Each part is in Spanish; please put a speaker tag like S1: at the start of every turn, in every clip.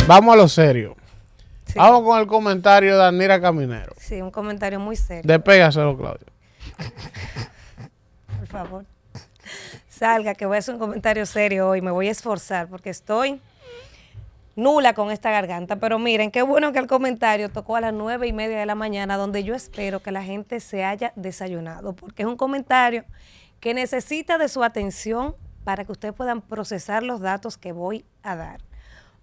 S1: Vamos a lo serio.
S2: Sí.
S1: Vamos con el comentario de Anira Caminero.
S2: Sí, un comentario muy serio.
S1: Despégaselo, Claudio.
S2: Por favor. Salga, que voy a hacer un comentario serio hoy. Me voy a esforzar porque estoy nula con esta garganta. Pero miren, qué bueno que el comentario tocó a las 9:30 de la mañana, donde yo espero que la gente se haya desayunado, porque es un comentario que necesita de su atención para que ustedes puedan procesar los datos que voy a dar.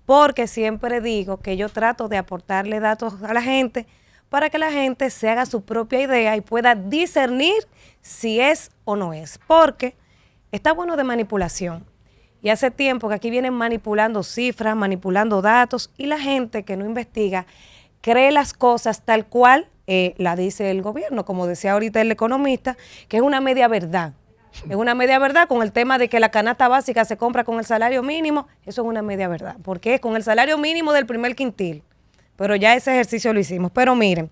S2: Porque siempre digo que yo trato de aportarle datos a la gente para que la gente se haga su propia idea y pueda discernir si es o no es. Porque está bueno de manipulación. Y hace tiempo que aquí vienen manipulando cifras, manipulando datos, y la gente que no investiga cree las cosas tal cual la dice el gobierno, como decía ahorita el economista, que es una media verdad. Es una media verdad con el tema de que la canasta básica se compra con el salario mínimo. Eso es una media verdad, porque es con el salario mínimo del primer quintil. Pero ya ese ejercicio lo hicimos. Pero miren,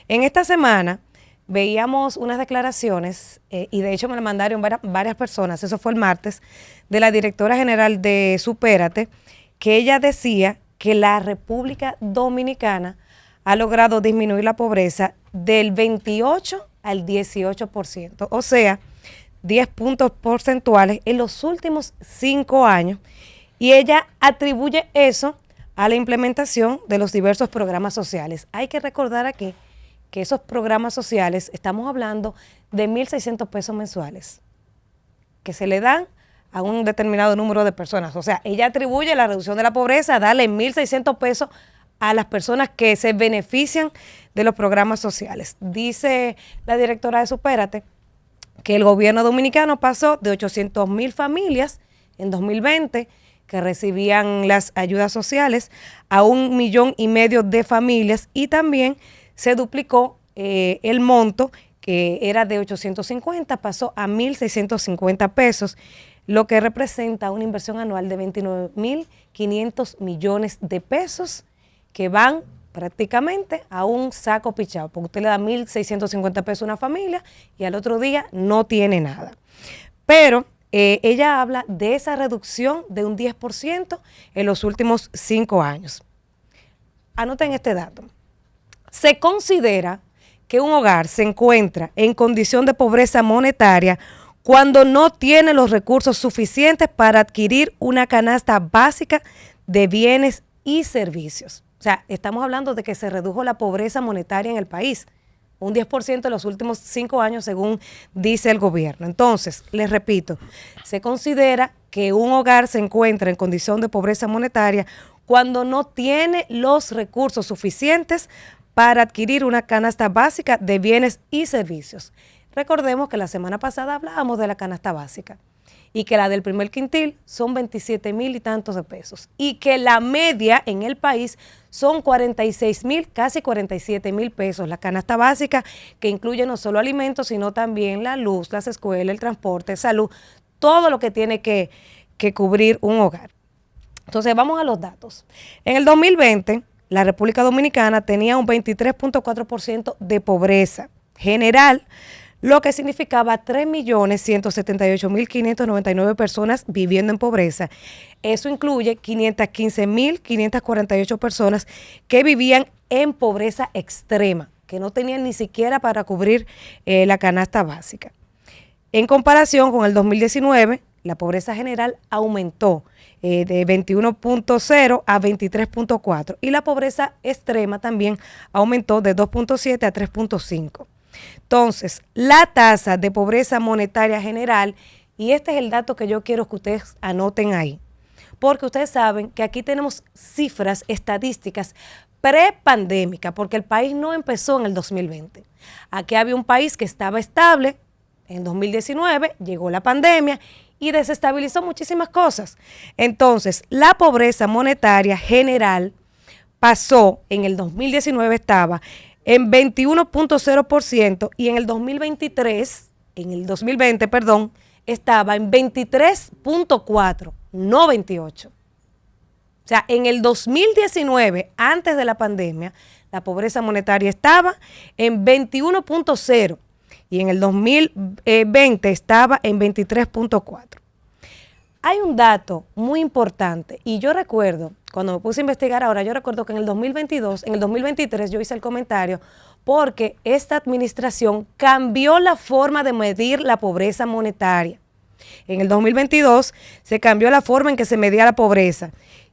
S2: en esta semana veíamos unas declaraciones, y de hecho me la mandaron varias personas, eso fue el martes, de la directora general de Supérate, que ella decía que la República Dominicana ha logrado disminuir la pobreza del 28 al 18%. O sea, 10 puntos porcentuales en los últimos 5 años, y ella atribuye eso a la implementación de los diversos programas sociales. Hay que recordar aquí que esos programas sociales, estamos hablando de 1.600 pesos mensuales, que se le dan a un determinado número de personas. O sea, ella atribuye la reducción de la pobreza a darle 1.600 pesos a las personas que se benefician de los programas sociales. Dice la directora de Supérate que el gobierno dominicano pasó de 800,000 familias en 2020 que recibían las ayudas sociales a 1,5 millones de familias, y también se duplicó el monto, que era de 850, pasó a 1.650 pesos, lo que representa una inversión anual de 29.500 millones de pesos que van prácticamente a un saco pichado, porque usted le da 1.650 pesos a una familia y al otro día no tiene nada. Pero ella habla de esa reducción de un 10% en los últimos 5 años. Anoten este dato. Se considera que un hogar se encuentra en condición de pobreza monetaria cuando no tiene los recursos suficientes para adquirir una canasta básica de bienes y servicios. O sea, estamos hablando de que se redujo la pobreza monetaria en el país, un 10% en los últimos 5 años, según dice el gobierno. Entonces, les repito, se considera que un hogar se encuentra en condición de pobreza monetaria cuando no tiene los recursos suficientes para adquirir una canasta básica de bienes y servicios. Recordemos que la semana pasada hablábamos de la canasta básica y que la del primer quintil son 27,000 y tantos de pesos, y que la media en el país son 46,000, casi 47,000 pesos, la canasta básica, que incluye no solo alimentos, sino también la luz, las escuelas, el transporte, salud, todo lo que tiene que cubrir un hogar. Entonces vamos a los datos. En el 2020, la República Dominicana tenía un 23.4% de pobreza general, lo que significaba 3.178.599 personas viviendo en pobreza. Eso incluye 515.548 personas que vivían en pobreza extrema, que no tenían ni siquiera para cubrir la canasta básica. En comparación con el 2019, la pobreza general aumentó de 21.0 a 23.4, y la pobreza extrema también aumentó de 2.7 a 3.5. Entonces, la tasa de pobreza monetaria general, y este es el dato que yo quiero que ustedes anoten ahí, porque ustedes saben que aquí tenemos cifras estadísticas prepandémicas, porque el país no empezó en el 2020. Aquí había un país que estaba estable. En 2019 llegó la pandemia y desestabilizó muchísimas cosas. Entonces, la pobreza monetaria general pasó, en el 2019 estaba en 21.0%, y en el 2020, estaba en 23.4, no 28. O sea, en el 2019, antes de la pandemia, la pobreza monetaria estaba en 21.0 y en el 2020 estaba en 23.4. Hay un dato muy importante, y yo recuerdo cuando me puse a investigar ahora, yo recuerdo que en el 2022, en el 2023 yo hice el comentario porque esta administración cambió la forma de medir la pobreza monetaria. En el 2022 se cambió la forma en que se medía la pobreza.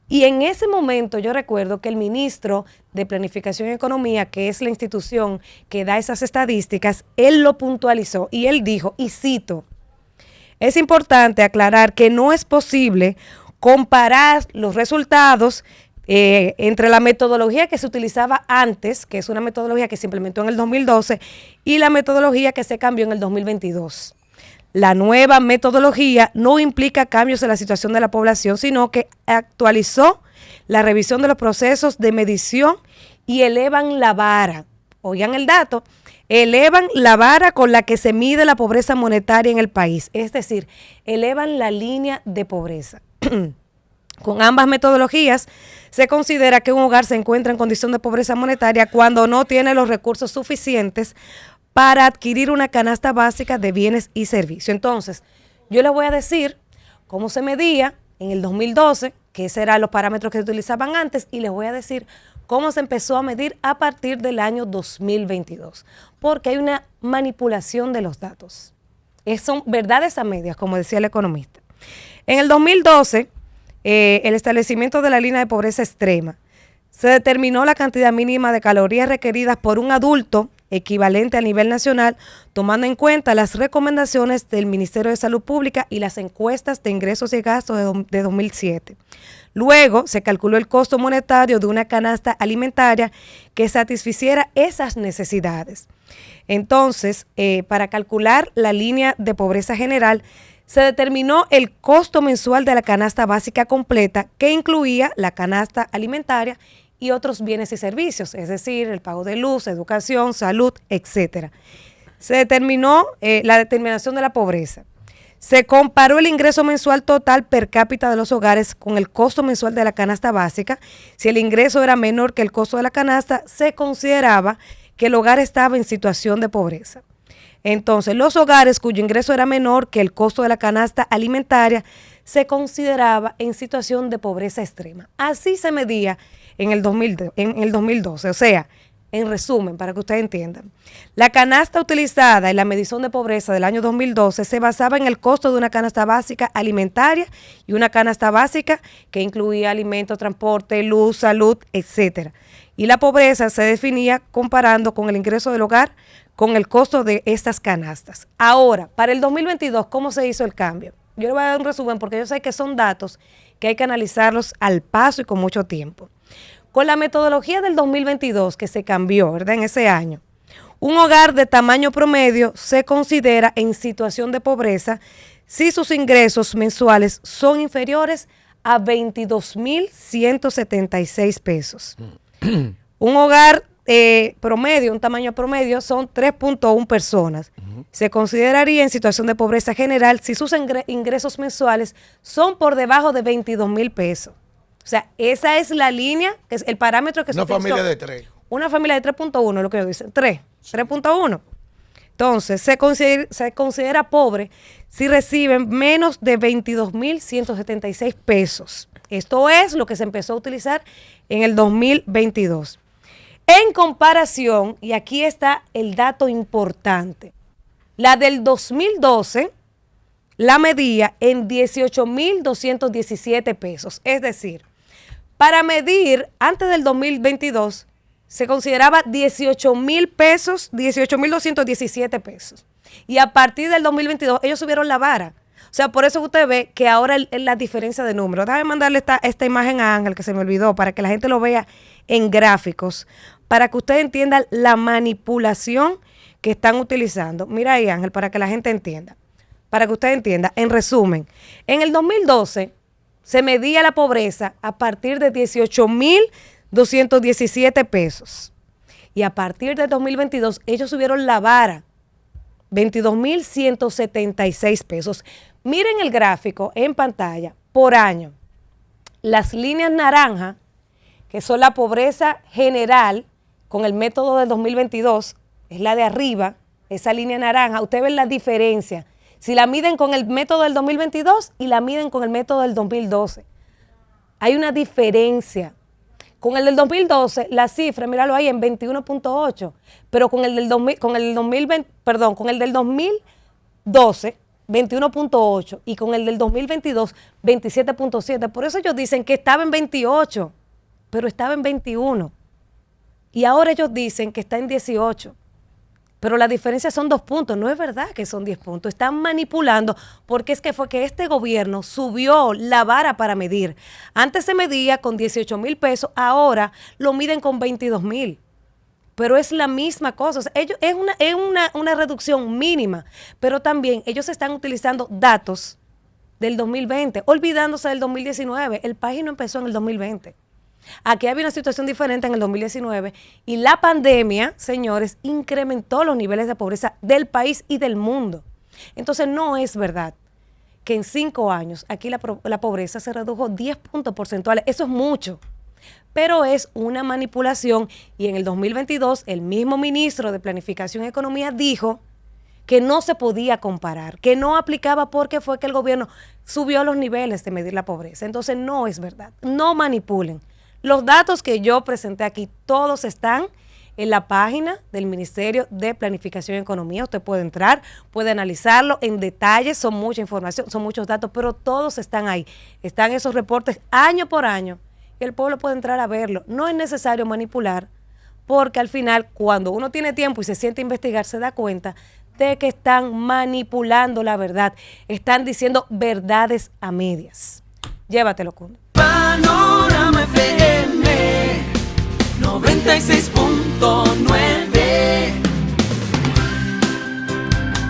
S2: Y en ese momento yo recuerdo que el ministro de Planificación y Economía, que es la institución que da esas estadísticas, él lo puntualizó y él dijo, y cito, es importante aclarar que no es posible comparar los resultados entre la metodología que se utilizaba antes, que es una metodología que se implementó en el 2012, y la metodología que se cambió en el 2022. La nueva metodología no implica cambios en la situación de la población, sino que actualizó la revisión de los procesos de medición y elevan la vara. Oigan el dato, elevan la vara con la que se mide la pobreza monetaria en el país, es decir, elevan la línea de pobreza. Con ambas metodologías se considera que un hogar se encuentra en condición de pobreza monetaria cuando no tiene los recursos suficientes para adquirir una canasta básica de bienes y servicios. Entonces, yo les voy a decir cómo se medía en el 2012, que esos eran los parámetros que se utilizaban antes, y les voy a decir cómo se empezó a medir a partir del año 2022, porque hay una manipulación de los datos. Son verdades a medias, como decía el economista. En el 2012, el establecimiento de la línea de pobreza extrema, se determinó la cantidad mínima de calorías requeridas por un adulto equivalente a nivel nacional, tomando en cuenta las recomendaciones del Ministerio de Salud Pública y las encuestas de ingresos y gastos de 2007. Luego se calculó el costo monetario de una canasta alimentaria que satisficiera esas necesidades. Entonces, para calcular la línea de pobreza general, se determinó el costo mensual de la canasta básica completa, que incluía la canasta alimentaria y otros bienes y servicios, es decir, el pago de luz, educación, salud, etcétera. Se determinó la determinación de la pobreza. Se comparó el ingreso mensual total per cápita de los hogares con el costo mensual de la canasta básica. Si el ingreso era menor que el costo de la canasta, se consideraba que el hogar estaba en situación de pobreza. Entonces, los hogares cuyo ingreso era menor que el costo de la canasta alimentaria se consideraba en situación de pobreza extrema. Así se medía en el 2012. O sea, en resumen, para que ustedes entiendan, la canasta utilizada en la medición de pobreza del año 2012 se basaba en el costo de una canasta básica alimentaria y una canasta básica que incluía alimentos, transporte, luz, salud, etcétera. Y la pobreza se definía comparando con el ingreso del hogar con el costo de estas canastas. Ahora, para el 2022, ¿cómo se hizo el cambio? Yo le voy a dar un resumen porque yo sé que son datos que hay que analizarlos al paso y con mucho tiempo. Con la metodología del 2022 que se cambió, ¿verdad? En ese año, un hogar de tamaño promedio se considera en situación de pobreza si sus ingresos mensuales son inferiores a 22,176 pesos. Un hogar promedio, un tamaño promedio, son 3.1 personas. Se consideraría en situación de pobreza general si sus ingresos mensuales son por debajo de 22,000 pesos. O sea, esa es la línea, que es el parámetro que se utilizó.
S3: Una familia de 3.
S2: Una familia de 3.1, lo que ellos dicen, 3.1. Entonces, se considera pobre si reciben menos de 22,176 pesos. Esto es lo que se empezó a utilizar en el 2022. En comparación, y aquí está el dato importante, la del 2012 la medía en 18,217 pesos. Es decir, para medir antes del 2022 se consideraba 18,000 pesos, 18,217 pesos. Y a partir del 2022 ellos subieron la vara. O sea, por eso usted ve que ahora es la diferencia de números. Déjame mandarle esta imagen a Ángel, que se me olvidó, para que la gente lo vea en gráficos, para que usted entienda la manipulación que están utilizando. Mira ahí, Ángel, para que la gente entienda. Para que usted entienda, en resumen, en el 2012 se medía la pobreza a partir de 18,217 pesos. Y a partir del 2022 ellos subieron la vara, 22,176 pesos. Miren el gráfico en pantalla por año. Las líneas naranjas, que son la pobreza general con el método del 2022, es la de arriba, esa línea naranja. Ustedes ven la diferencia. Si la miden con el método del 2022 y la miden con el método del 2012. Hay una diferencia. Con el del 2012, la cifra, míralo ahí, en 21.8, pero con el del 2020, perdón, con el del 2012, 21.8, y con el del 2022, 27.7. Por eso ellos dicen que estaba en 28, pero estaba en 21. Y ahora ellos dicen que está en 18. Pero la diferencia son 2 puntos. No es verdad que son 10 puntos. Están manipulando porque fue que este gobierno subió la vara para medir. Antes se medía con 18,000 pesos, ahora lo miden con 22,000. Pero es la misma cosa. O sea, es una reducción mínima. Pero también ellos están utilizando datos del 2020, olvidándose del 2019. El país no empezó en el 2020. Aquí había una situación diferente en el 2019 y la pandemia, señores, incrementó los niveles de pobreza del país y del mundo. Entonces no es verdad que en 5 años aquí la pobreza se redujo 10 puntos porcentuales. Eso es mucho, pero es una manipulación. Y en el 2022 el mismo ministro de Planificación y Economía dijo que no se podía comparar, que no aplicaba porque fue que el gobierno subió los niveles de medir la pobreza. Entonces no es verdad, no manipulen. Los datos que yo presenté aquí, todos están en la página del Ministerio de Planificación y Economía. Usted puede entrar, puede analizarlo en detalle, son mucha información, son muchos datos, pero todos están ahí. Están esos reportes año por año y el pueblo puede entrar a verlo. No es necesario manipular porque al final, cuando uno tiene tiempo y se siente a investigar, se da cuenta de que están manipulando la verdad. Están diciendo verdades a medias. Llévatelo, Cundo.
S3: Panorama FM 96.9